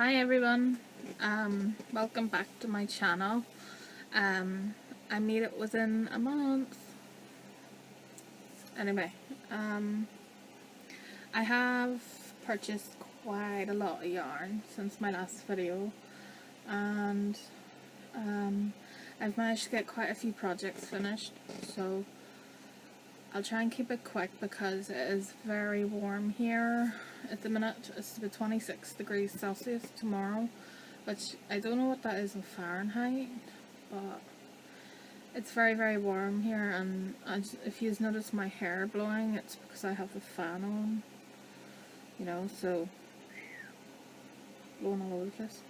Hi everyone, welcome back to my channel. I made it within a month. Anyway, I have purchased quite a lot of yarn since my last video, and I've managed to get quite a few projects finished, so I'll try and keep it quick because it is very warm here at the minute. It's about 26 degrees Celsius tomorrow, which I don't know what that is in Fahrenheit, but it's very warm here. And if you notice my hair blowing, it's because I have the fan on, you know, so blowing all over the place.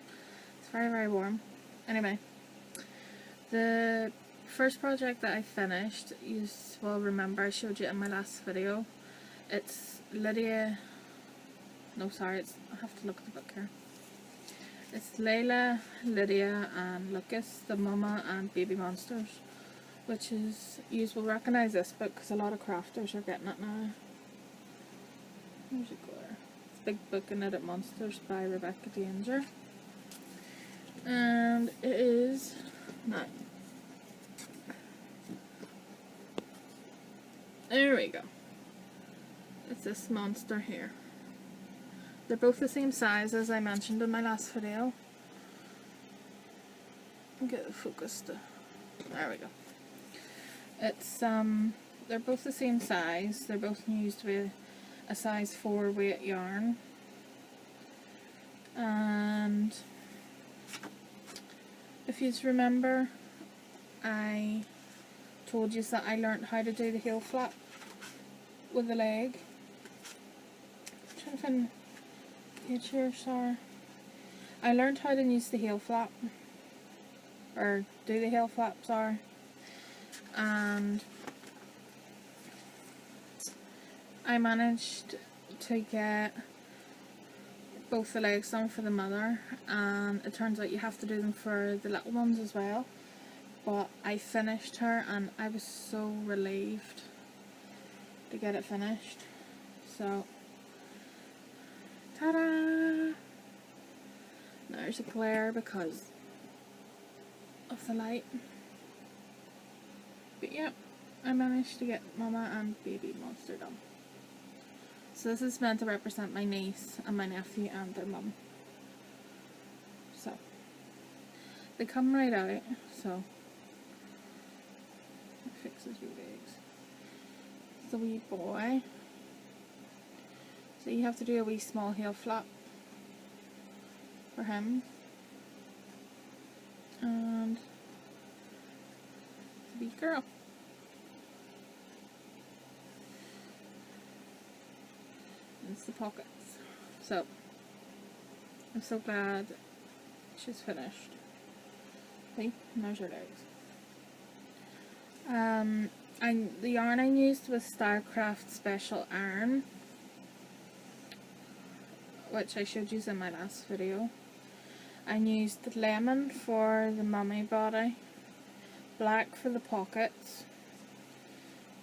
It's very warm. Anyway, the first project that I finished, you will remember I showed you in my last video. It's Lydia, no sorry, I have to look at the book here. It's Layla, Lydia and Lucas, the Mama and Baby Monsters, which is, you will recognise this book because a lot of crafters are getting it now. Here's it go there. It's a big book in Knitted Monsters by Rebecca Danger, and it is now. There we go. It's this monster here. They're both the same size as I mentioned in my last video. Get the focus to, there we go. It's they're both the same size. They're both used with a size 4 weight yarn. And if you remember, I told you that I learned how to do the heel flap with the leg. I'm trying to find the page here, sorry. I learned how to use the heel flap, or do the heel flap, sorry, and I managed to get both the legs done for the mother, and it turns out you have to do them for the little ones as well. But I finished her and I was so relieved to get it finished. So, ta-da! There's a glare because of the light. But yeah, I managed to get Mama and Baby Monster done. So this is meant to represent my niece and my nephew and their mum. So, they come right out, so fixes your legs. It's a wee boy. So you have to do a wee small heel flap for him. And it's a wee girl. And it's the pockets. So I'm so glad she's finished. See, and there's her legs. The yarn I used was Starcraft Special Iron, which I showed you in my last video. I used lemon for the mummy body, black for the pockets,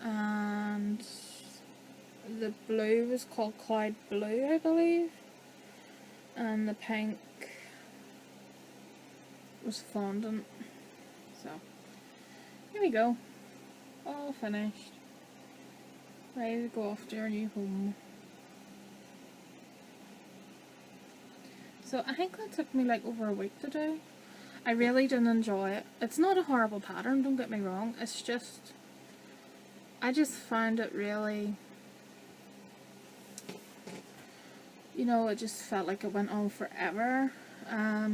and the blue was called Cloud Blue, I believe, and the pink was fondant. So here we go. All finished. Ready to go off to our new home. So I think that took me like over a week to do. I really didn't enjoy it. It's not a horrible pattern, don't get me wrong. It's just, I just found it really, you know, it just felt like it went on forever. I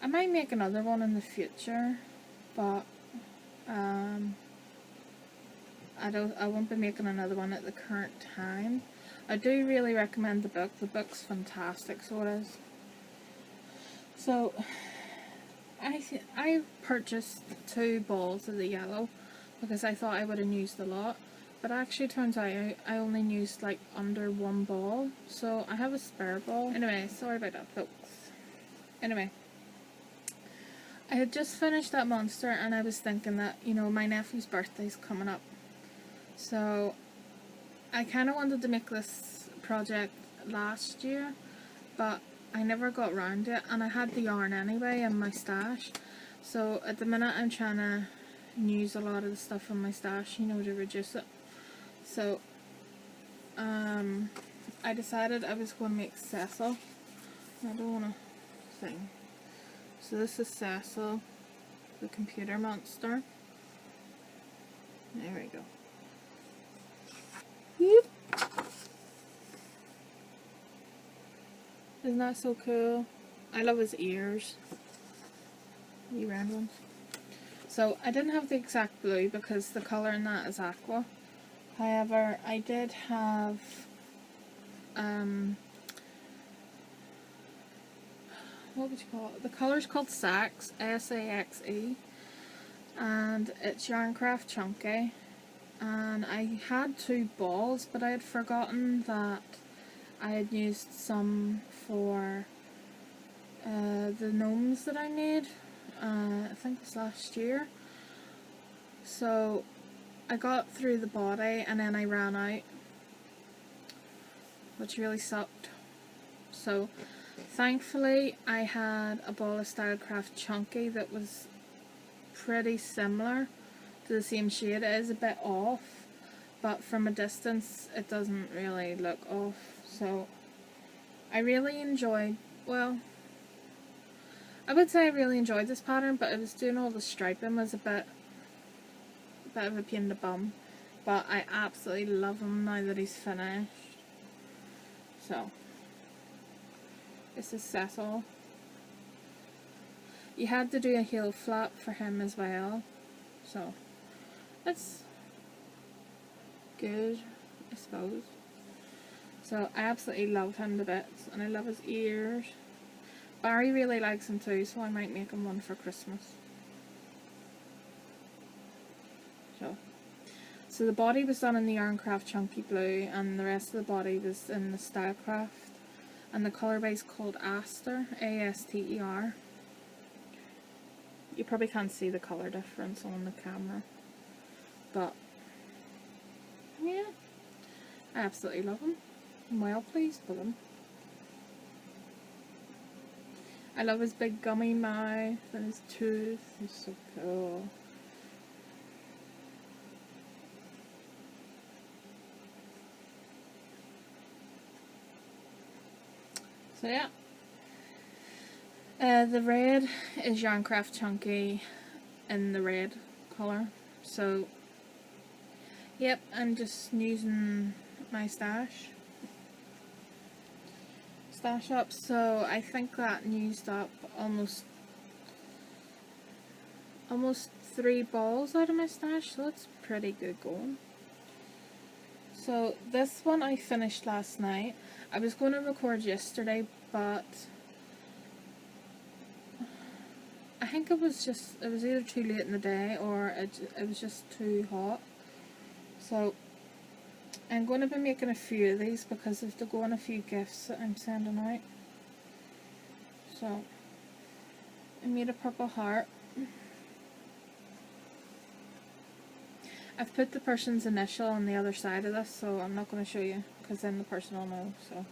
might make another one in the future, but I won't be making another one at the current time. I do really recommend the book. The book's fantastic, so it is. So I purchased 2 balls of the yellow because I thought I would have used a lot, but actually turns out I only used like under 1 ball, so I have a spare ball. Anyway, sorry about that, folks. Anyway, I had just finished that monster and I was thinking that, you know, my nephew's birthday's coming up. So I kind of wanted to make this project last year, but I never got round to it, and I had the yarn anyway in my stash. So at the minute I'm trying to use a lot of the stuff from my stash, you know, to reduce it. So I decided I was going to make Cecil. I don't want to sing. So this is Cecil, the computer monster. There we go. Whoop. Isn't that so cool? I love his ears. You round ones. So I didn't have the exact blue because the colour in that is aqua. However, I did have what would you call it? The colour's called Saxe, S-A-X-E, and it's Yarncraft Chunky. And I had 2 balls, but I had forgotten that I had used some for the gnomes that I made. I think it was last year. So I got through the body and then I ran out, which really sucked. So thankfully I had a ball of Stylecraft Chunky that was pretty similar to the same shade. It is a bit off, but from a distance it doesn't really look off. So I really enjoyed, well, I would say I really enjoyed this pattern, but it was doing all the striping was a bit of a pain in the bum. But I absolutely love him now that he's finished. So this is Cecil. You had to do a heel flap for him as well, so that's good, I suppose. So I absolutely love him to bits, and I love his ears. Barry really likes him too, so I might make him one for Christmas. So the body was done in the Yarncraft Chunky Blue, and the rest of the body was in the Stylecraft, and the colour base called Aster, A-S-T-E-R. You probably can't see the colour difference on the camera, but yeah, I absolutely love him. I'm well pleased with him. I love his big gummy mouth and his tooth. He's so cool. So yeah. The red is Yarncraft Chunky in the red colour. So yep, I'm just using my stash up. So I think that used up almost 3 balls out of my stash, so that's pretty good going. So this one I finished last night. I was going to record yesterday, but I think it was either too late in the day or it was just too hot. So I'm going to be making a few of these because I have to go on a few gifts that I'm sending out. So I made a purple heart. I've put the person's initial on the other side of this, so I'm not going to show you because then the person will know. So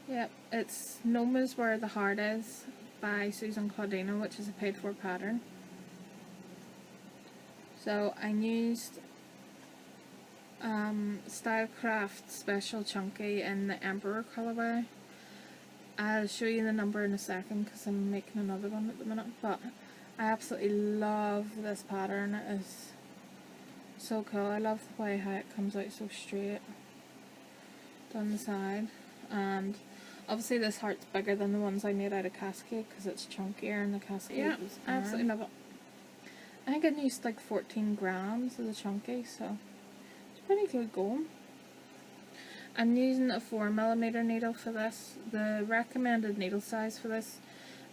yeah, it's Gnome is Where the Heart Is by Susan Claudino, which is a paid for pattern. So I used Stylecraft Special Chunky in the Emperor colorway. I'll show you the number in a second because I'm making another one at the minute, but I absolutely love this pattern. It is so cool. I love the way how it comes out so straight down the side, and obviously this heart's bigger than the ones I made out of Cascade because it's chunkier and the Cascade was I absolutely love it. I think I used like 14 grams of the Chunky, so it's pretty good going. I'm using a 4mm needle for this. The recommended needle size for this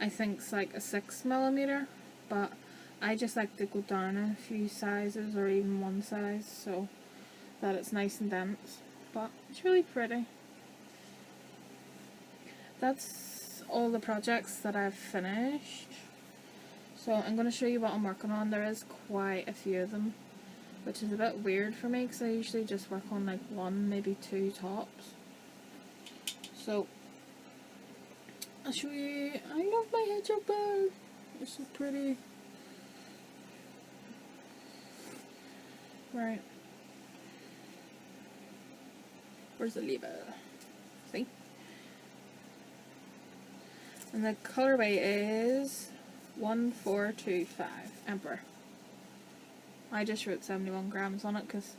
I think is like a 6mm, but I just like to go down a few sizes or even one size so that it's nice and dense, but it's really pretty. That's all the projects that I've finished. So I'm going to show you what I'm working on. There is quite a few of them, which is a bit weird for me because I usually just work on like 1, maybe 2 tops. So I'll show you. I love my hedgehog bag. It's so pretty. Right. Where's the label? See? And the colorway is 1425 Emperor. I just wrote 71 grams on it because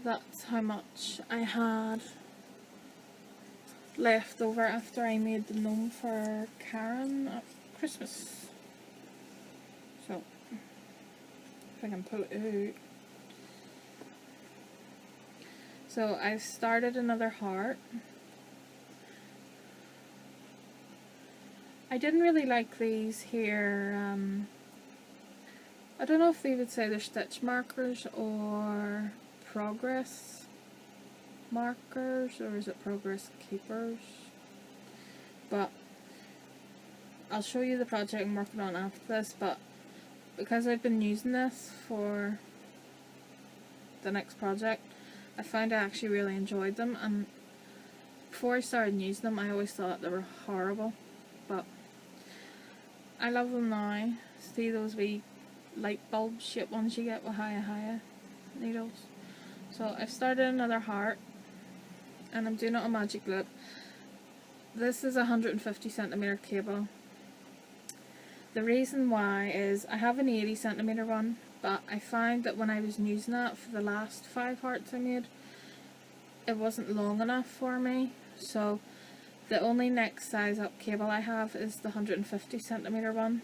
that's how much I had left over after I made the gnome for Karen at Christmas. So, if I can pull it out. So I've started another heart. I didn't really like these here, I don't know if they would say they're stitch markers or progress markers, or is it progress keepers? But I'll show you the project I'm working on after this, but because I've been using this for the next project, I found I actually really enjoyed them, and before I started using them I always thought they were horrible, but I love them now. See those wee light bulb shaped ones you get with higher needles. So I've started another heart and I'm doing it on magic loop. This is a 150cm cable. The reason why is I have an 80cm one, but I found that when I was using that for the last 5 hearts I made, it wasn't long enough for me, so the only next size up cable I have is the 150cm one.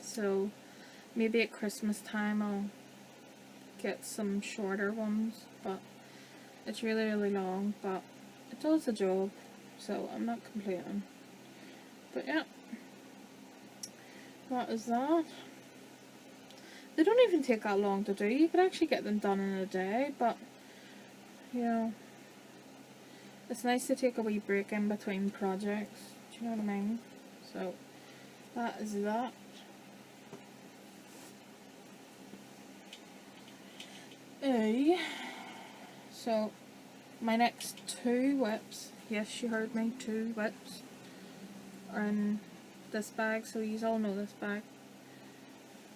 So maybe at Christmas time I'll get some shorter ones, but it's really long, but it does the job, so I'm not complaining. But yeah, that is that. They don't even take that long to do. You could actually get them done in a day, but you know, it's nice to take a wee break in between projects. Do you know what I mean? So that is that. So my next 2 whips, yes you heard me, 2 whips are in this bag, so you all know this bag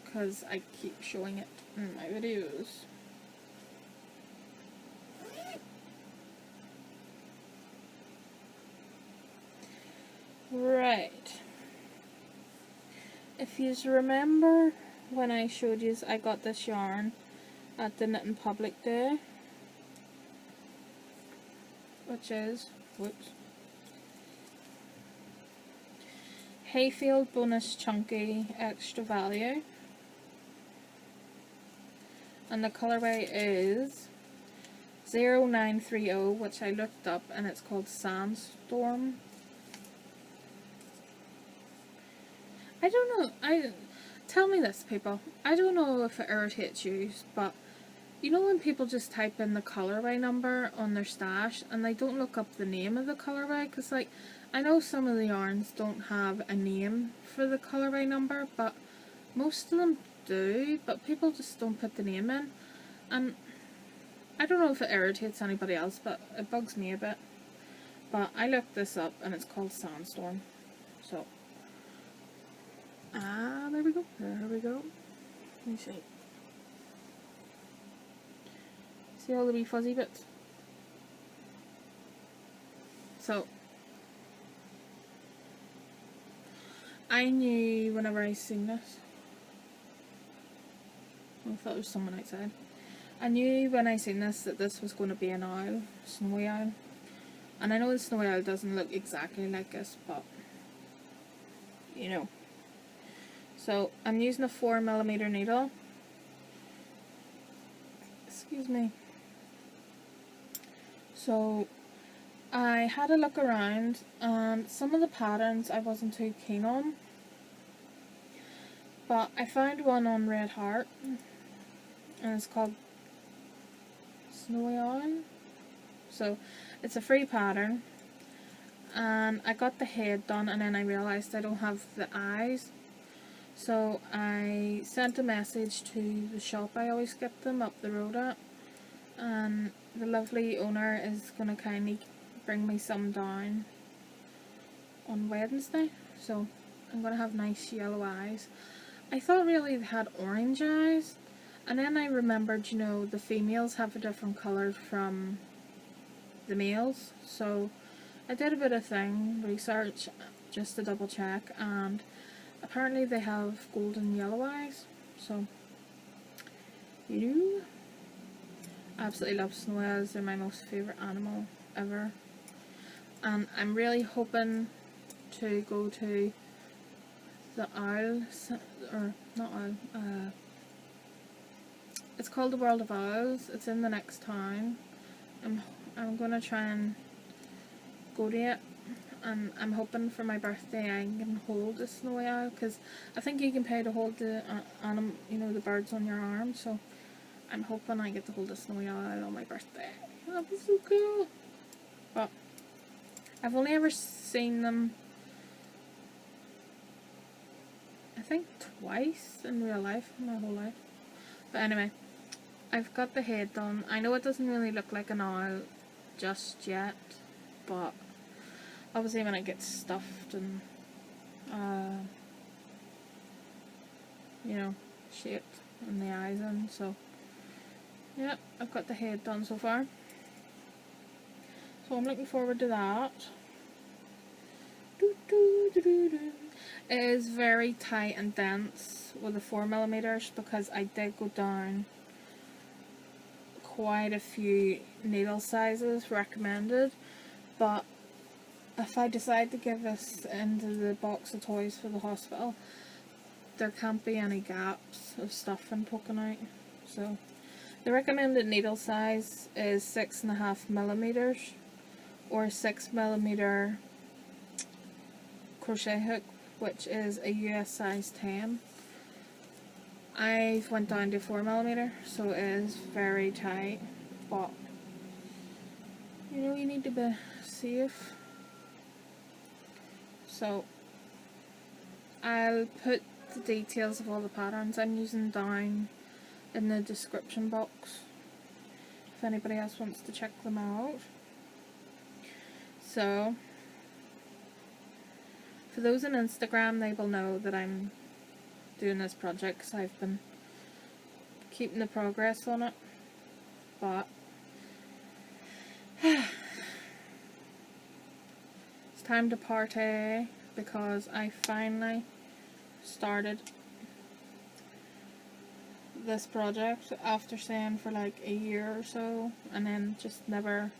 because I keep showing it in my videos. Right, if you remember when I showed you I got this yarn at the Knitting Public Day, which is, whoops, Hayfield Bonus Chunky Extra Value, and the colorway is 0930, which I looked up and it's called Sandstorm. I don't know, tell me this people, I don't know if it irritates you, but you know when people just type in the colorway number on their stash and they don't look up the name of the colorway? Because like, I know some of the yarns don't have a name for the colorway number, but most of them do, but people just don't put the name in. And I don't know if it irritates anybody else, but it bugs me a bit. But I looked this up and it's called Sandstorm. So, there we go, there we go. Let me see. See all the wee fuzzy bits? So, I knew whenever I seen this, I thought it was someone outside. I knew when I seen this that this was going to be an owl, snowy owl. And I know the snowy owl doesn't look exactly like this, but you know. So I'm using a 4mm needle. Excuse me. So I had a look around and some of the patterns I wasn't too keen on, but I found one on Red Heart and it's called Snowy Owl. So it's a free pattern and I got the head done and then I realised I don't have the eyes, so I sent a message to the shop I always get them up the road at, and the lovely owner is going to kindly bring me some down on Wednesday, so I'm going to have nice yellow eyes. I thought really they had orange eyes, and then I remembered, you know, the females have a different colour from the males, so I did a bit of research just to double check, and apparently they have golden yellow eyes, so you do. Absolutely love snow owls, they're my most favourite animal ever, and I'm really hoping to go to the owl, or not owl, it's called the World of Owls. It's in the next town. I'm gonna try and go to it, and I'm hoping for my birthday I can hold a snowy owl, because I think you can pay to hold the animal, you know, the birds on your arm, so I'm hoping I get to hold a snowy owl on my birthday. That'd be so cool. But I've only ever seen them, I think twice in real life, my whole life. But anyway, I've got the head done. I know it doesn't really look like an owl just yet, but obviously when it gets stuffed and you know, shaped and the eyes in, so yeah, I've got the head done so far, so I'm looking forward to that. It is very tight and dense with the 4mm, because I did go down quite a few needle sizes recommended, but if I decide to give this into the box of toys for the hospital, there can't be any gaps of stuffing poking out. So the recommended needle size is 6.5mm or 6mm crochet hook, which is a US size 10. I went down to 4mm, so it is very tight, but you know, you need to be safe. So I'll put the details of all the patterns I'm using down in the description box if anybody else wants to check them out. So for those on Instagram, they will know that I'm doing this project because I've been keeping the progress on it, but it's time to party, because I finally started this project after saying for like a year or so and then just never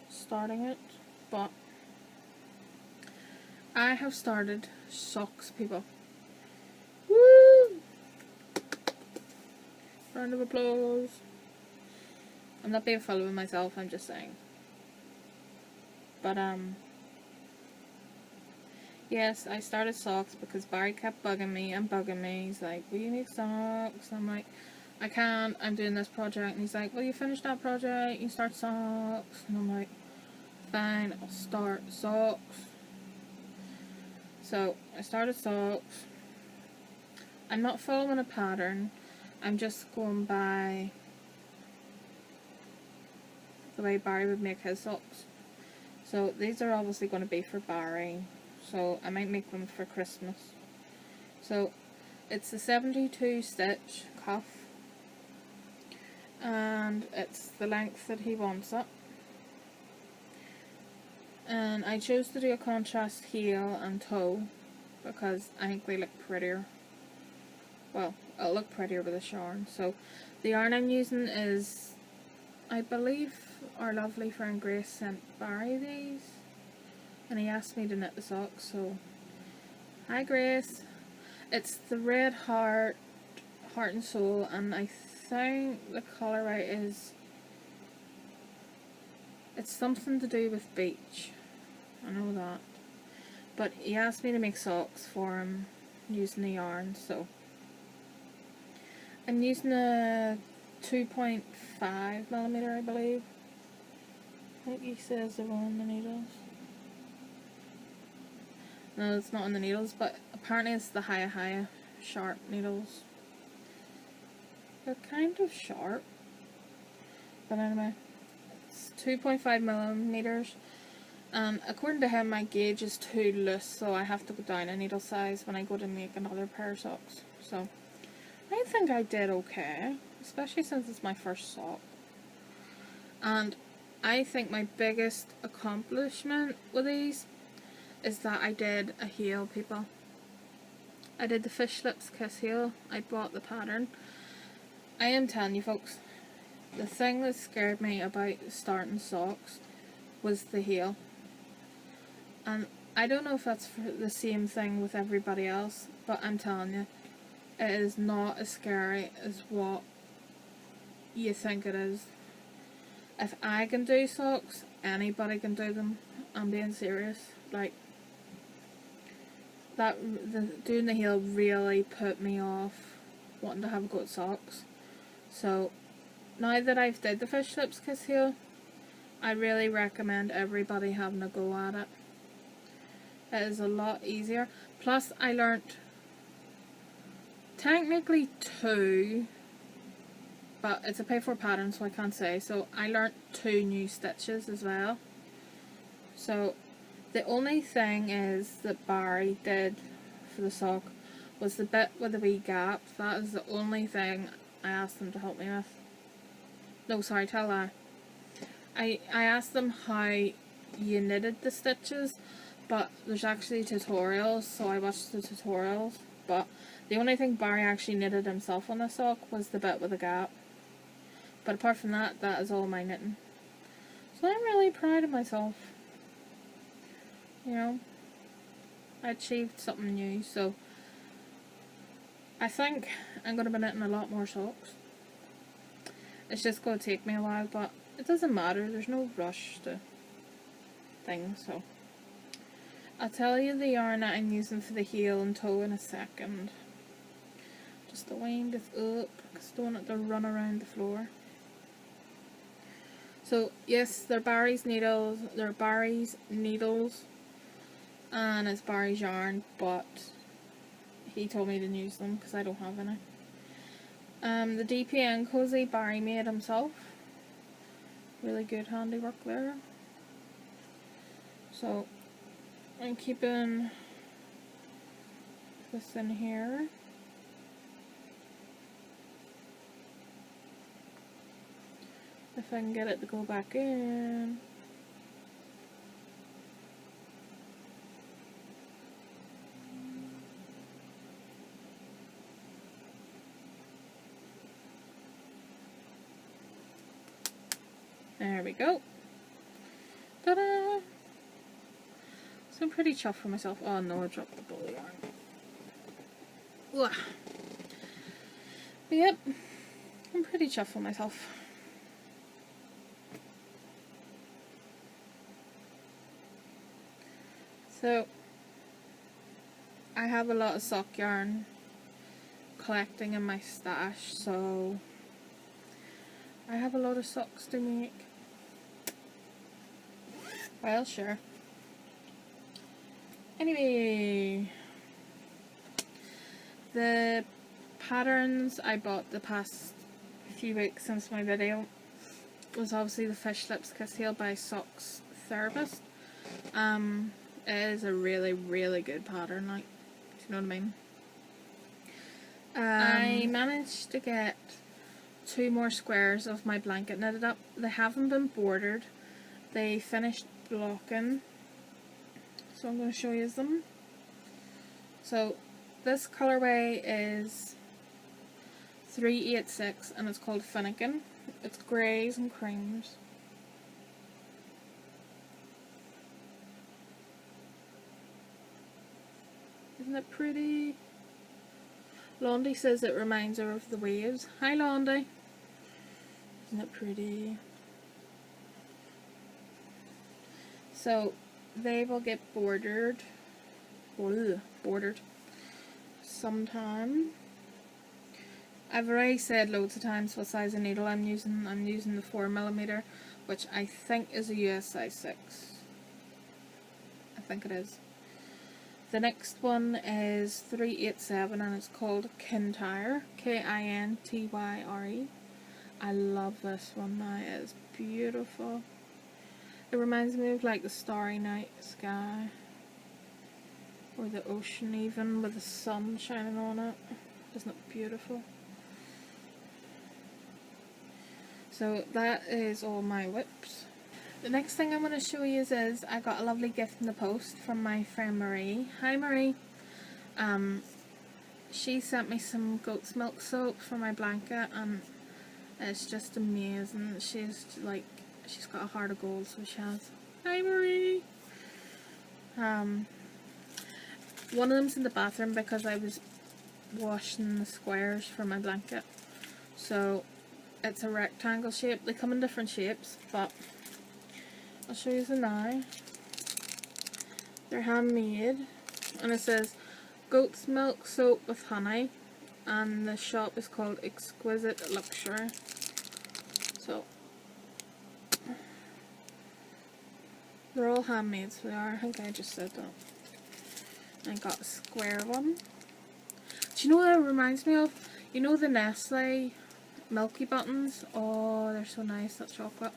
starting it. But I have started socks, people. Woo! Round of applause. I'm not being funny with myself, I'm just saying. But yes, I started socks because Barry kept bugging me and bugging me. He's like, will you make socks? I'm like, I can't, I'm doing this project. And he's like, well, you finish that project, you start socks. And I'm like, fine, I'll start socks. So I started socks. I'm not following a pattern, I'm just going by the way Barry would make his socks. So these are obviously going to be for Barry, so I might make them for Christmas. So it's the 72 stitch cuff, and it's the length that he wants it. And I chose to do a contrast heel and toe because I think they look prettier. Well, it'll look prettier with a yarn. So the yarn I'm using is, I believe our lovely friend Grace sent Barry these, and he asked me to knit the socks, so hi Grace. It's the Red Heart and Soul, and I think the colour right is, it's something to do with beach, I know that, but he asked me to make socks for him using the yarn, so I'm using a 2.5mm, I believe. I think he says they're on the needles. No, it's not on the needles, but apparently it's the Haya sharp needles. They're kind of sharp, but anyway, it's 2.5mm, And according to him, my gauge is too loose, so I have to go down a needle size when I go to make another pair of socks. So I think I did okay, especially since it's my first sock. And I think my biggest accomplishment with these is that I did a heel, people. I did the fish lips kiss heel. I bought the pattern. I am telling you folks, the thing that scared me about starting socks was the heel. And I don't know if that's for the same thing with everybody else, but I'm telling you, it is not as scary as what you think it is. If I can do socks, anybody can do them. I'm being serious. Like, doing the heel really put me off wanting to have a go at socks. So now that I've did the fish lips kiss heel, I really recommend everybody having a go at it. It is a lot easier. Plus I learnt technically 2, but it's a pay for pattern, so I can't say. So I learnt 2 new stitches as well. So the only thing is that Barry did for the sock was the bit with the wee gap. That is the only thing I asked them to help me with. No, sorry, tell that. I asked them how you knitted the stitches, but there's actually tutorials, so I watched the tutorials. But the only thing Barry actually knitted himself on the sock was the bit with the gap. But apart from that, that is all my knitting. So I'm really proud of myself. You know, I achieved something new, so I think I'm going to be knitting a lot more socks. It's just going to take me a while, but it doesn't matter. There's no rush to things, so I'll tell you the yarn that I'm using for the heel and toe in a second. Just to wind this up, because I don't want it to run around the floor. So yes, they're Barry's needles, and it's Barry's yarn, but he told me to use them because I don't have any. The DPN cozy Barry made himself. Really good handiwork there. So I'm keeping this in here. If I can get it to go back in. There we go. Ta-da! So I'm pretty chuffed with myself. Oh no, I dropped the ball of yarn. Ugh. But yep, I'm pretty chuffed with myself. So I have a lot of sock yarn collecting in my stash, so I have a lot of socks to make. Well, sure. Anyway, the patterns I bought the past few weeks since my video was obviously the Fish Lips Kiss Heel by Socks Therapist. It is a really, really good pattern, like, do you know what I mean? I managed to get 2 more squares of my blanket knitted up. They haven't been bordered. They finished blocking. So I'm going to show you them. So this colorway is 386 and it's called Finnegan. It's greys and creams. Isn't it pretty? Londi says it reminds her of the waves. Hi Londi. Isn't it pretty? So they will get bordered sometime. I've already said loads of times what size of needle I'm using. I'm using the 4mm, which I think is a US size 6. I think it is. The next one is 387 and it's called Kintyre, Kintyre. I love this one now, it's beautiful. It reminds me of like the starry night sky, or the ocean even, with the sun shining on it. Isn't it beautiful? So that is all my whips. The next thing I'm going to show you is I got a lovely gift in the post from my friend Marie. Hi Marie. She sent me some goat's milk soap for my blanket, and it's just amazing. She's got a heart of gold, so she has. Hi Marie. One of them's in the bathroom because I was washing the squares for my blanket. So it's a rectangle shape. They come in different shapes, but I'll show you now. They're handmade, and it says goat's milk soap with honey, and the shop is called Exquisite Luxury. So they're all handmade, so they are. I think I just said that. I got a square one. Do you know what it reminds me of? You know the Nestle Milky Buttons? Oh, they're so nice, that chocolate.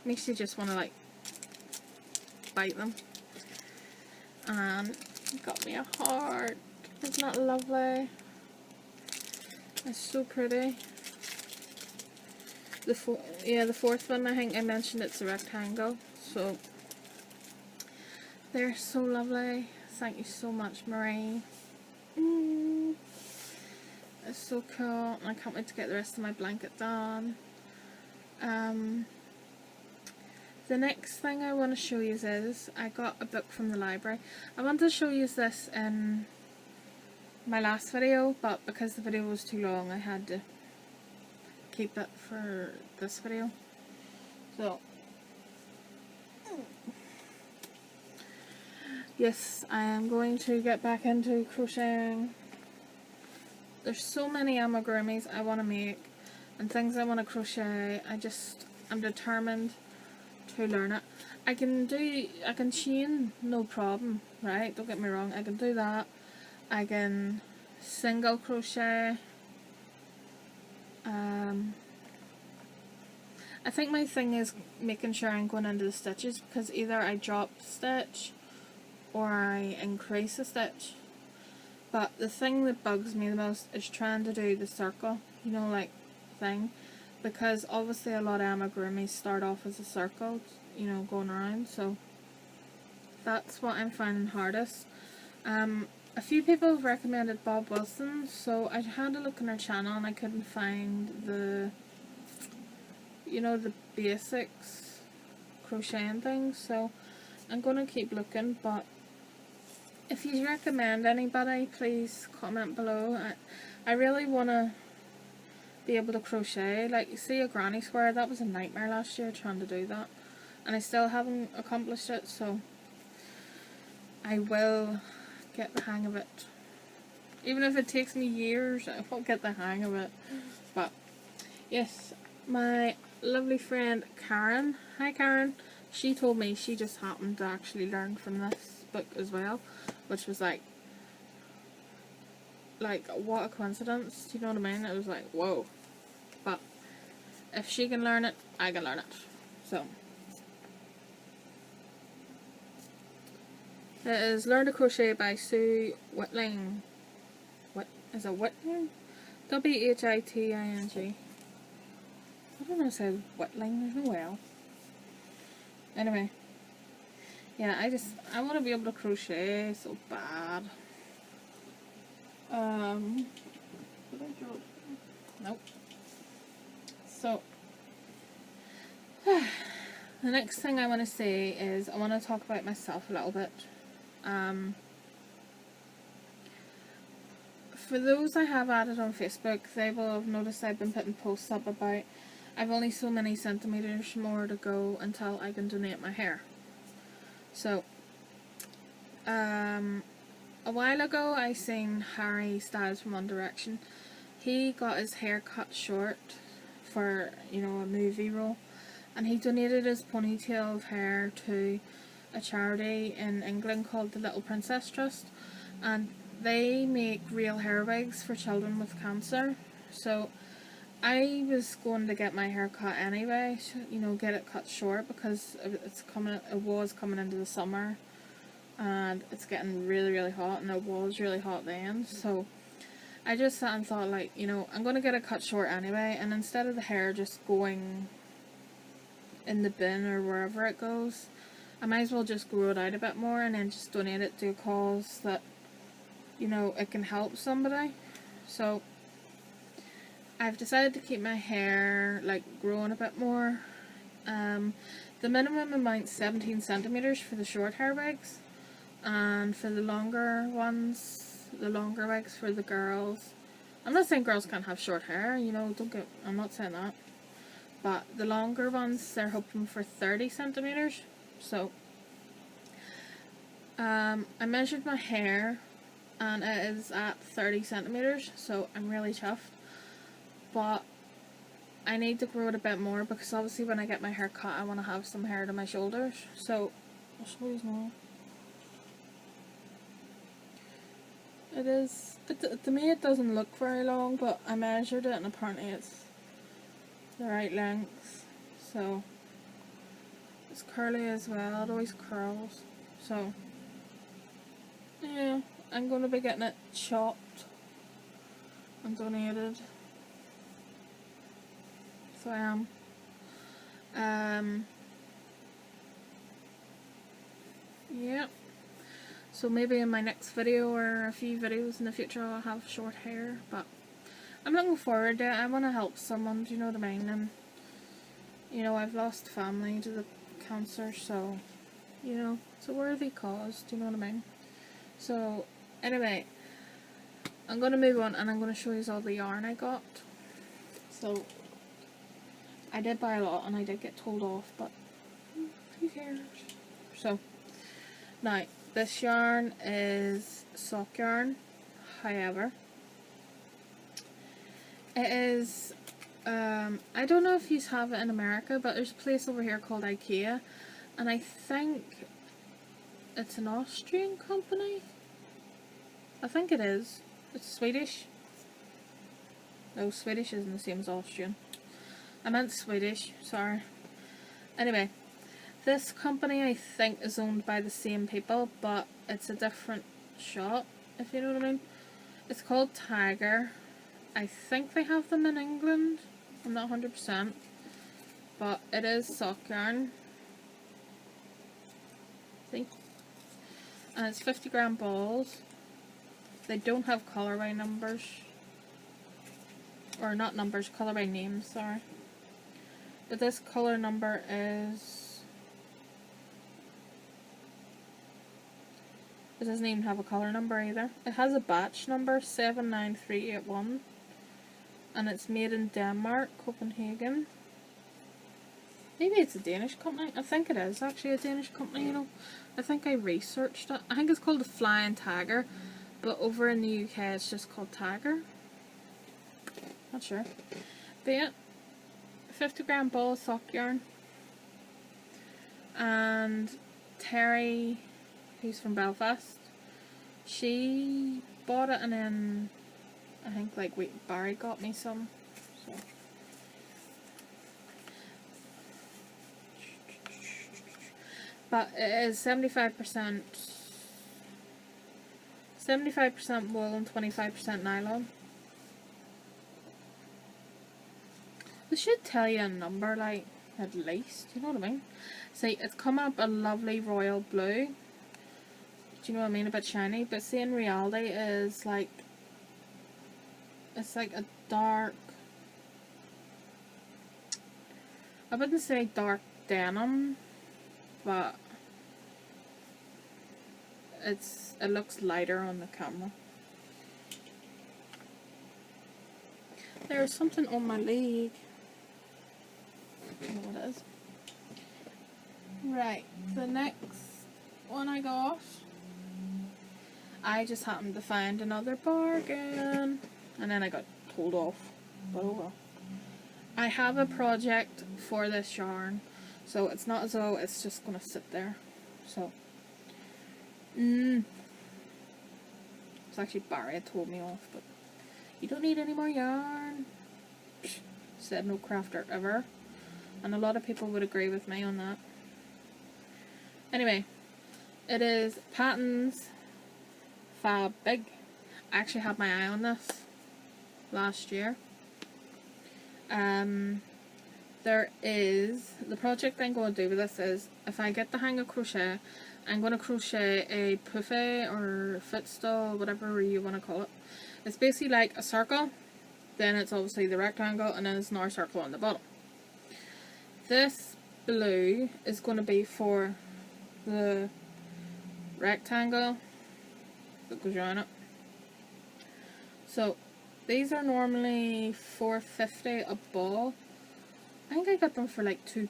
Makes you just want to like bite them. And it got me a heart. Isn't that lovely? It's so pretty. The fourth one, I think I mentioned it's a rectangle. So they're so lovely. Thank you so much, Marie. It's so cool, and I can't wait to get the rest of my blanket done. The next thing I want to show you is I got a book from the library. I wanted to show you this in my last video, but because the video was too long, I had to keep it for this video. So yes, I am going to get back into crocheting. There's so many amigurumis I want to make and things I want to crochet. I'm determined to learn it. I can chain, no problem, right? Don't get me wrong, I can do that. I can single crochet. I think my thing is making sure I'm going into the stitches, because either I drop a stitch or I increase a stitch. But the thing that bugs me the most is trying to do the circle, you know, like thing, because obviously a lot of amigurumis start off as a circle, you know, going around, so that's what I'm finding hardest. A few people have recommended Bob Wilson, so I had to look on her channel and I couldn't find the, you know, the basics crocheting things, so I'm going to keep looking. But if you recommend anybody, please comment below. I really want to be able to crochet. Like, you see a granny square, that was a nightmare last year trying to do that, and I still haven't accomplished it, so I will get the hang of it. Even if it takes me years, I will get the hang of it. But yes, my lovely friend Karen, hi Karen, she told me she just happened to actually learn from this book as well, which was like what a coincidence, do you know what I mean? It was like, whoa. But if she can learn it, I can learn it. So it is Learn to Crochet by Sue Whitling. What is it, Whitling? W-H-I-T-I-N-G. I don't know how to say Whitling, there's no L. Anyway, yeah, I want to be able to crochet so bad. Nope. So the next thing I want to say is I want to talk about myself a little bit. For those I have added on Facebook, they will have noticed I've been putting posts up about I've only so many centimeters more to go until I can donate my hair. So a while ago I seen Harry Styles from One Direction. He got his hair cut short for, you know, a movie role, and he donated his ponytail of hair to a charity in England called the Little Princess Trust, and they make real hair wigs for children with cancer. So I was going to get my hair cut anyway, you know, get it cut short because it was coming into the summer and it's getting really, really hot, and it was really hot then, so I just sat and thought, like, you know, I'm going to get it cut short anyway, and instead of the hair just going in the bin or wherever it goes, I might as well just grow it out a bit more and then just donate it to a cause that, you know, it can help somebody. So I've decided to keep my hair like growing a bit more. The minimum amount's 17 centimeters for the short hair wigs, and for the longer ones, the longer wigs for the girls. I'm not saying girls can't have short hair, you know, I'm not saying that. But the longer ones, they're hoping for 30 centimeters. So I measured my hair and it is at 30 centimeters, so I'm really chuffed. But I need to grow it a bit more because obviously when I get my hair cut I want to have some hair to my shoulders. So I'll show you now. To me it doesn't look very long, but I measured it and apparently it's the right length. So it's curly as well, it always curls. So yeah, I'm going to be getting it chopped and donated. So I am. Yeah. So maybe in my next video or a few videos in the future I'll have short hair, but I'm looking forward to it. I want to help someone, do you know what I mean? And, you know, I've lost family to the cancer, so, you know, it's a worthy cause, do you know what I mean? So, anyway, I'm going to move on and I'm going to show you all the yarn I got. So, I did buy a lot and I did get told off, but who cares? So, now, this yarn is sock yarn, however, it is, I don't know if you have it in America, but there's a place over here called IKEA, and I think it's an Austrian company. I think it is. It's Swedish. No, Swedish isn't the same as Austrian. I meant Swedish, sorry. Anyway, this company I think is owned by the same people, but it's a different shop, if you know what I mean. It's called Tiger. I think they have them in England. I'm not 100%. But it is sock yarn. See? And it's 50-gram balls. They don't have colorway numbers. Or not numbers, colorway names, sorry. But this color number is... It doesn't even have a color number either. It has a batch number, 79381. And it's made in Denmark, Copenhagen. Maybe it's a Danish company. I think it is actually a Danish company, you know. I think I researched it. I think it's called the Flying Tiger. But over in the UK it's just called Tiger. Not sure. But yeah, 50-gram ball of sock yarn. And Terry, who's from Belfast, she bought it, and then I think like Barry got me some. So. But it is 75% wool and 25% nylon. They should tell you a number, like, at least, you know what I mean? See, it's coming up a lovely royal blue. Do you know what I mean? A bit shiny, but see, in reality is like, it's like a dark, I wouldn't say dark denim, but it looks lighter on the camera. There's something on my leg. I don't know what it is. Right, the next one I got, I just happened to find another bargain, and then I got told off, but oh well. I have a project for this yarn, so it's not as though it's just going to sit there. So, it's actually Barry had told me off, but you don't need any more yarn. said no crafter ever. And a lot of people would agree with me on that. Anyway, it is Patton's Fab Big. I actually had my eye on this last year. There is, the project I'm going to do with this is, if I get the hang of crochet, I'm going to crochet a puffet or footstool, whatever you want to call it. It's basically like a circle, then it's obviously the rectangle, and then it's another circle on the bottom. This blue is going to be for the rectangle that goes around it. So these are normally $4.50 a ball. I think I got them for like £2.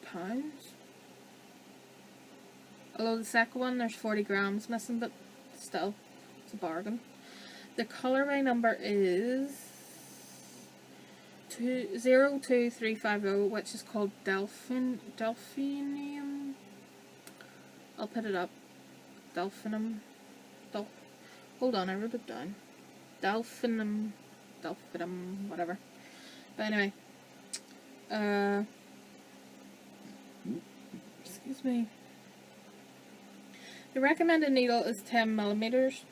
Although the second one there's 40 grams missing, but still, it's a bargain. The colorway number is 02350, which is called Delphinium. I'll put it up. Delphinum. Hold on, I wrote it down. Delphinum, whatever. But anyway, excuse me. The recommended needle is 10mm,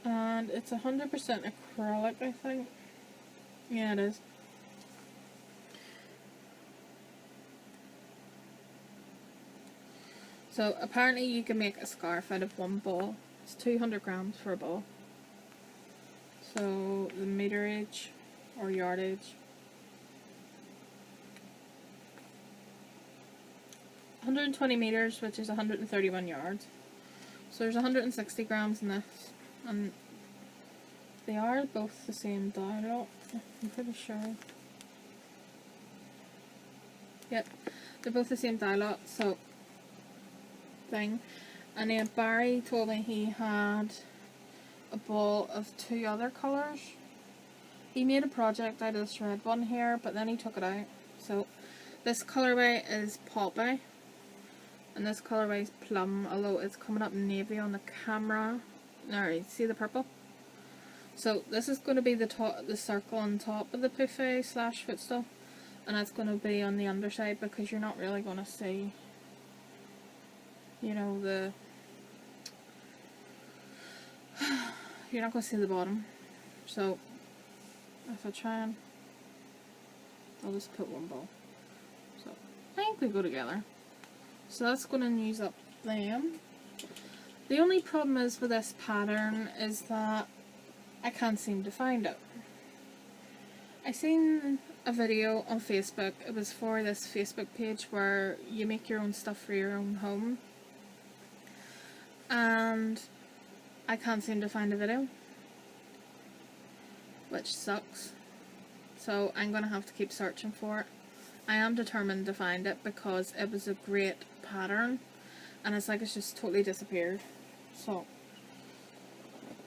and it's 100% acrylic, I think. Yeah, it is. So apparently you can make a scarf out of one ball. It's 200 grams for a ball. So the meterage or yardage, 120 meters, which is 131 yards. So there's 160 grams in this, and they are both the same dye lot, I'm pretty sure. Yep, they're both the same dye lot, so thing. And then Barry told me he had a ball of 2 other colours. He made a project out of this red one here, but then he took it out. So this colourway is Poppy, and this colourway is Plum, although it's coming up navy on the camera. Alright, see the purple? So this is going to be the circle on top of the buffet slash footstool, and that's going to be on the underside because you're not really going to see, you know, you're not going to see the bottom. So if I try and, I'll just put one ball. So I think they go together. So that's going to use up them. The only problem is with this pattern is that I can't seem to find it. I seen a video on Facebook. It was for this Facebook page where you make your own stuff for your own home, and I can't seem to find a video, which sucks. So I'm going to have to keep searching for it. I am determined to find it because it was a great pattern, and it's like it's just totally disappeared. So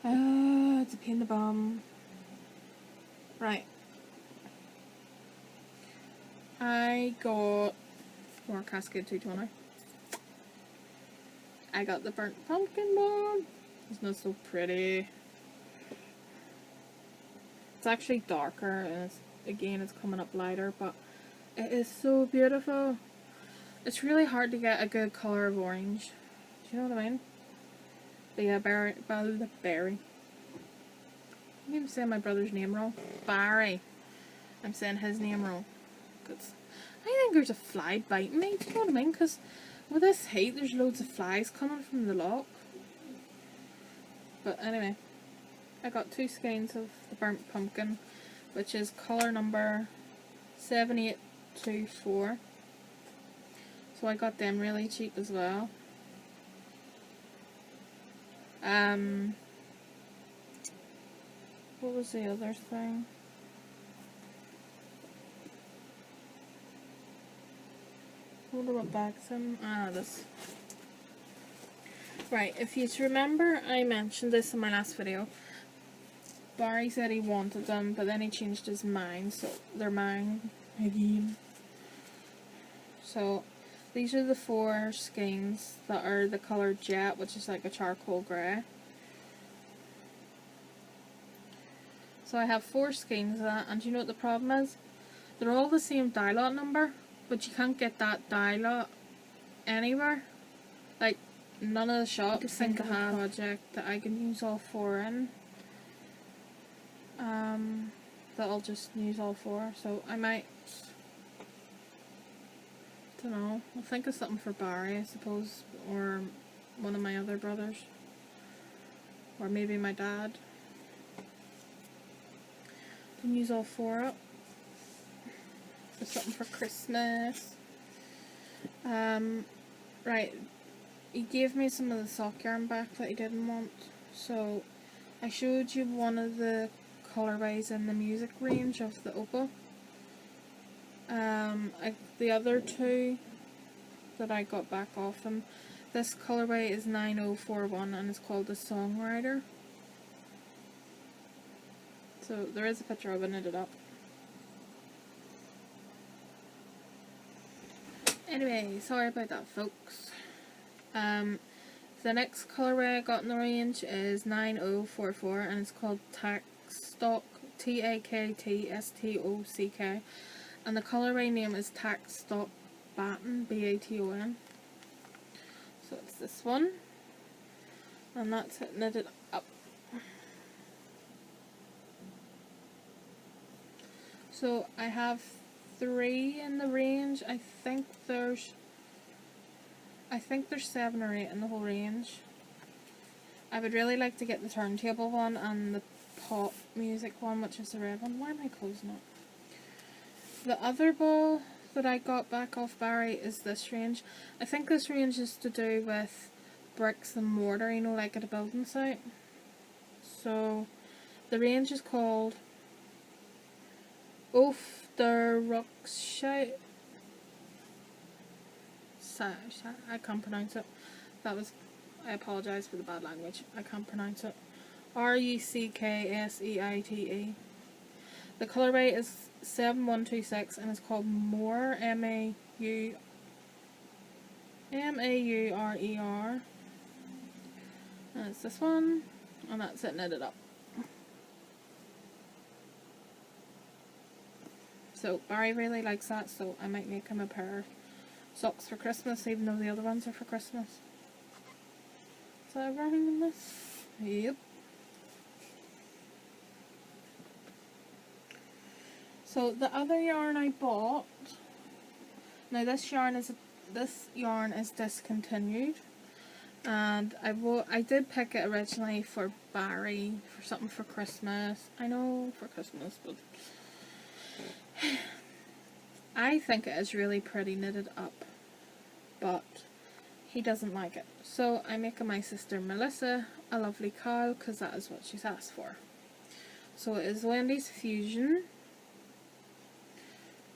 it's a pain in the bum. Right, I got more Cascade 220. I got the burnt pumpkin one. It's not so pretty. It's actually darker, and it's coming up lighter, but it is so beautiful. It's really hard to get a good colour of orange. Do you know what I mean? But yeah, Barry. I'm even saying my brother's name wrong. Barry. I'm saying his name wrong. Cause I think there's a fly biting me. Do you know what I mean? Because with this heat, there's loads of flies coming from the lock. But anyway, I got 2 skeins of the burnt pumpkin, which is colour number 7824. So I got them really cheap as well. What was the other thing? I wonder what bag's in. Ah, this. Right, if you remember, I mentioned this in my last video. Barry said he wanted them, but then he changed his mind, so they're mine again. So these are the 4 skeins that are the colour Jet, which is like a charcoal grey. So I have 4 skeins of that, and you know what the problem is? They're all the same die lot number, but you can't get that die lot anywhere. Like, none of the shops seem to have a project that I can use all 4 in. That I'll just use all 4, so I might, don't know, I'll think of something for Barry, I suppose, or one of my other brothers, or maybe my dad. Can use all 4 up. For something for Christmas. Right, he gave me some of the sock yarn back that he didn't want, so I showed you one of the colorways in the music range of the opal. The other 2 that I got back off him, this colorway is 9041 and it's called the Songwriter. So there is a picture of it knitted up. Anyway, sorry about that, folks. The next colorway I got in the range is 9044 and it's called Tackstock, Taktstock, and the colorway name is Tackstock Baton, Baton. So it's this one, and that's it knitted up. So I have 3 in the range. I think there's 7 or 8 in the whole range. I would really like to get the turntable one and the pop music one, which is the red one. Why am I closing it? The other ball that I got back off Barry is this range. I think this range is to do with bricks and mortar, you know, like at a building site. So the range is called Off the Rockshite. I can't pronounce it. I apologise for the bad language. I can't pronounce it. Ruckseite. The colourway is 7126 and it's called More, Maurer. And it's this one, and that's it knitted up. So Barry really likes that, so I might make him a pair of socks for Christmas, even though the other ones are for Christmas. Is that everything in this? Yep. So the other yarn I bought, now this yarn is discontinued, and I did pick it originally for Barry, for something for Christmas. I know for Christmas, but I think it is really pretty knitted up, but he doesn't like it. So I'm making my sister Melissa a lovely cowl because that is what she's asked for. So it is Wendy's Fusion,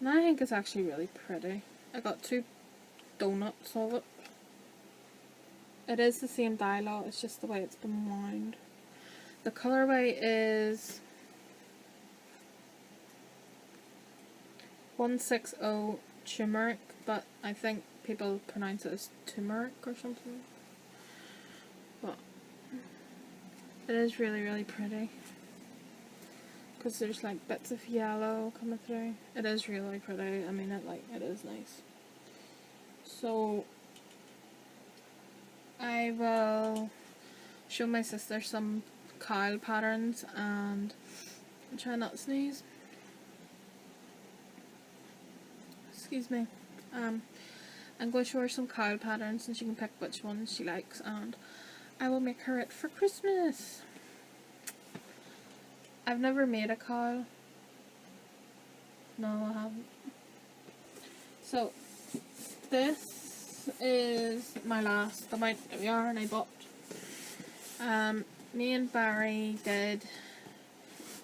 and I think it's actually really pretty. I got 2 donuts of it. It is the same dye lot, it's just the way it's been wound. The colourway is 160 turmeric, but I think people pronounce it as turmeric or something. But it is really, really pretty because there's like bits of yellow coming through. It is really pretty. I mean, it is nice. So I will show my sister some cowl patterns and try not to sneeze. Excuse me. I'm going to show her some cowl patterns and she can pick which ones she likes, and I will make her it for Christmas. I've never made a cowl. No, I haven't. So this is my last amount of yarn I bought. Me and Barry did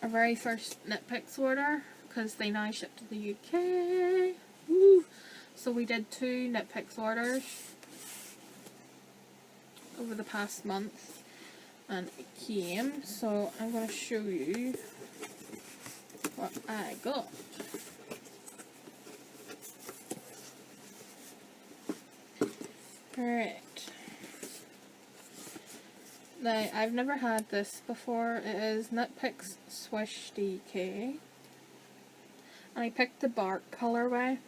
our very first knit picks order because they now ship to the UK. Woo. So we did 2 knit picks orders over the past month and it came, so I'm going to show you what I got. Right, Now, I've never had this before. It is Nitpicks Swish DK. And I picked the bark colourway.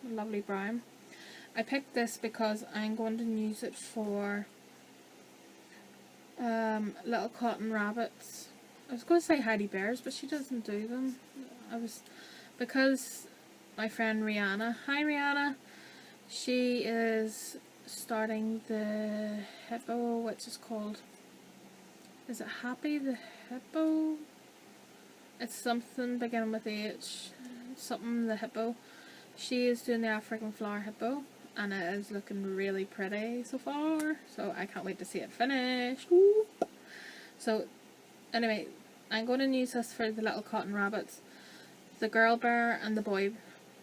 Lovely brown. I picked this because I'm going to use it for little cotton rabbits. I was going to say Heidi Bears, but she doesn't do them. Because my friend Rihanna, hi Rihanna, she is starting the hippo, which is called, is it Happy the Hippo? It's something beginning with H, something the hippo. She is doing the African flower hippo, and it is looking really pretty so far, so I can't wait to see it finished. Woo. So anyway, I'm going to use this for the little cotton rabbits, the girl bear and the boy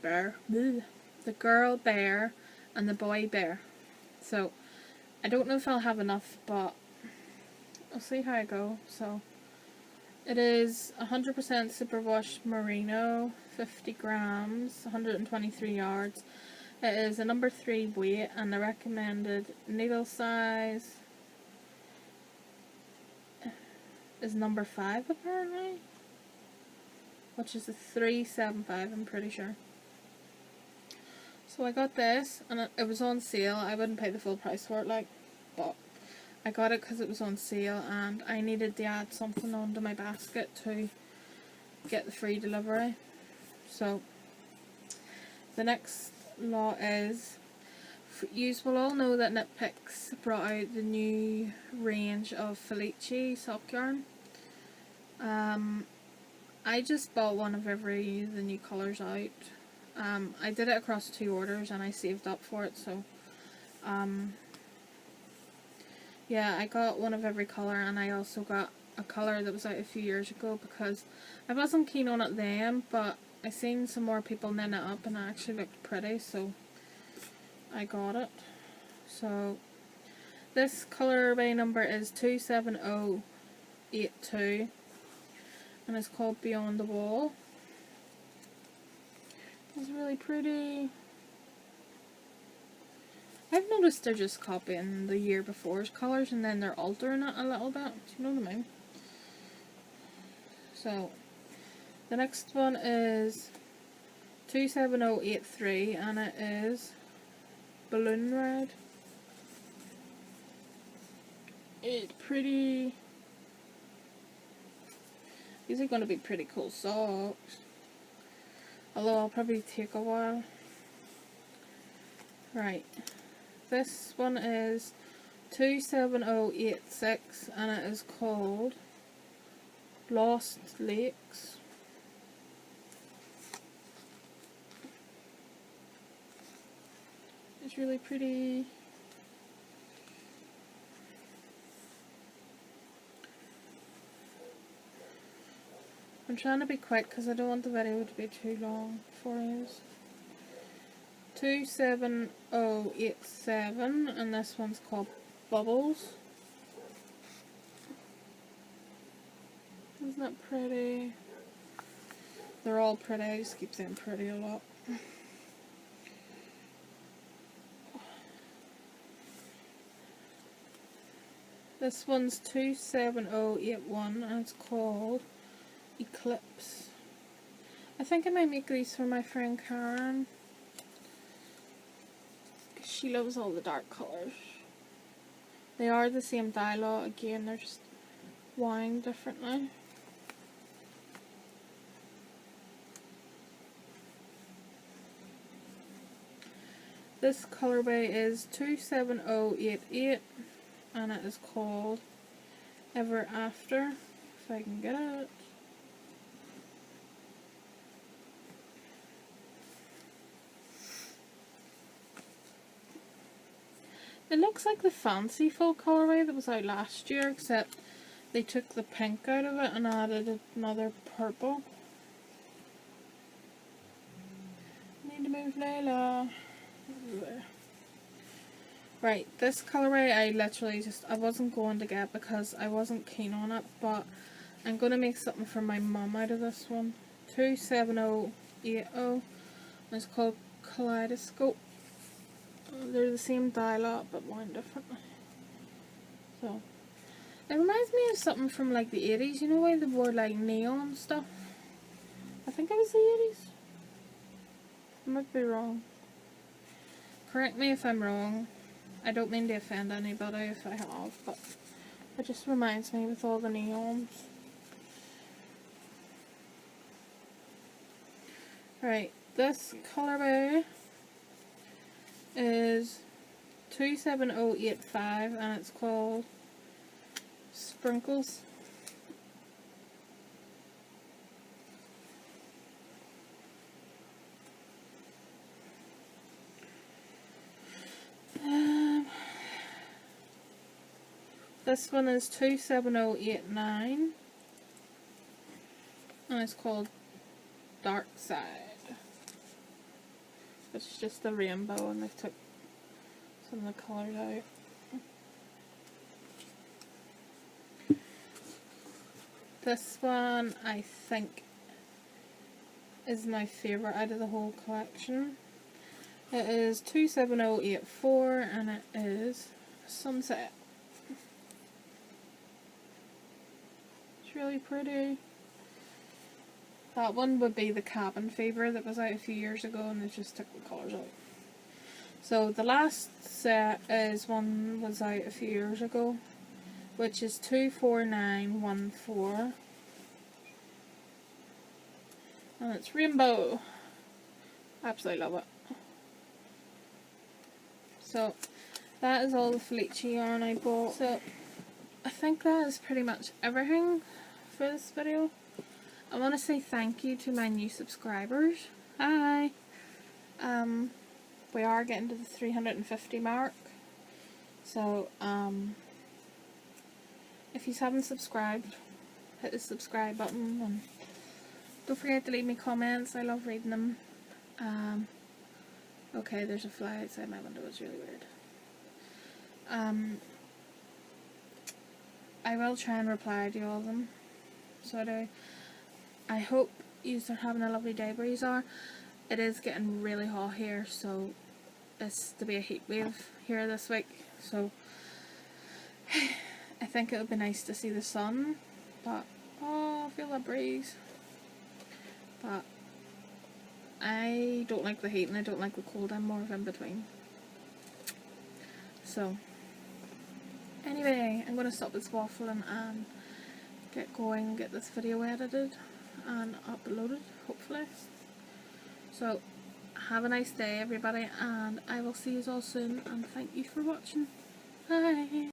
bear, the girl bear and the boy bear. So I don't know if I'll have enough, but I'll see how I go. So it is 100% superwash merino, 50 grams, 123 yards. It is a number 3 weight, and the recommended needle size is number 5 apparently, which is a 375, I'm pretty sure. So I got this, and it was on sale. I wouldn't pay the full price for it, like, but I got it because it was on sale, and I needed to add something onto my basket to get the free delivery. So the next lot is, you will all know that Nitpicks brought out the new range of Felici sock yarn. I just bought one of every the new colours out. I did it across 2 orders and I saved up for it, so yeah, I got one of every colour, and I also got a colour that was out a few years ago because I wasn't keen on it then, but I seen some more people knitting it up and it actually looked pretty, so I got it. So this colourway number is 27082 and it's called Beyond the Wall. It's really pretty. I've noticed they're just copying the year before's colours and then they're altering it a little bit. Do you know what I mean? So the next one is 27083 and it is Balloon Red. It's pretty. These are going to be pretty cool socks. Although I'll probably take a while. Right. This one is 27086 and it is called Lost Lakes. It's really pretty. I'm trying to be quick because I don't want the video to be too long for you. 27087 and this one's called Bubbles. Isn't that pretty? They're all pretty, I just keep saying pretty a lot. This one's 27081 and it's called Eclipse. I think I might make these for my friend Karen. She loves all the dark colours. They are the same dye lot, again they're just wound differently. This colourway is 27088 and it is called Ever After, if I can get it. It looks like the fancy full colourway that was out last year, except they took the pink out of it and added another purple. Need to move Layla. Right, this colourway I literally I wasn't going to get because I wasn't keen on it, but I'm going to make something for my mum out of this one. 27080 and it's called Kaleidoscope. They're the same dye lot but wound differently. So It reminds me of something from like the 80s, you know, where they wore like neon stuff. I think it was the 80s. I might be wrong. Correct me if I'm wrong. I don't mean to offend anybody if I have, but it just reminds me with all the neons. Right, this colourway is 27085 and it's called Sprinkles. This one is 27089 and it's called Dark Side. It's just a rainbow and they took some of the colours out. This one I think is my favourite out of the whole collection. It is 27084 and it is Sunset. It's really pretty. That one would be the Cabin Fever that was out a few years ago and they just took the colours out. So the last set is one was out a few years ago, which is 24914 and it's rainbow. Absolutely love it. So that is all the Felice yarn I bought. So I think that is pretty much everything for this video. I want to say thank you to my new subscribers. Hi! We are getting to the 350 mark. So, if you haven't subscribed, hit the subscribe button and don't forget to leave me comments. I love reading them. Okay, there's a fly outside my window. It's really weird. I will try and reply to all of them. So I hope you are having a lovely day where you are. It is getting really hot here, so it's to be a heat wave here this week. So I think it would be nice to see the sun, but oh, I feel that breeze. But I don't like the heat and I don't like the cold. I'm more of in between. So anyway, I'm going to stop this waffling and get going and get this video edited and uploaded, hopefully. So have a nice day everybody, and I will see you all soon, and thank you for watching. Bye.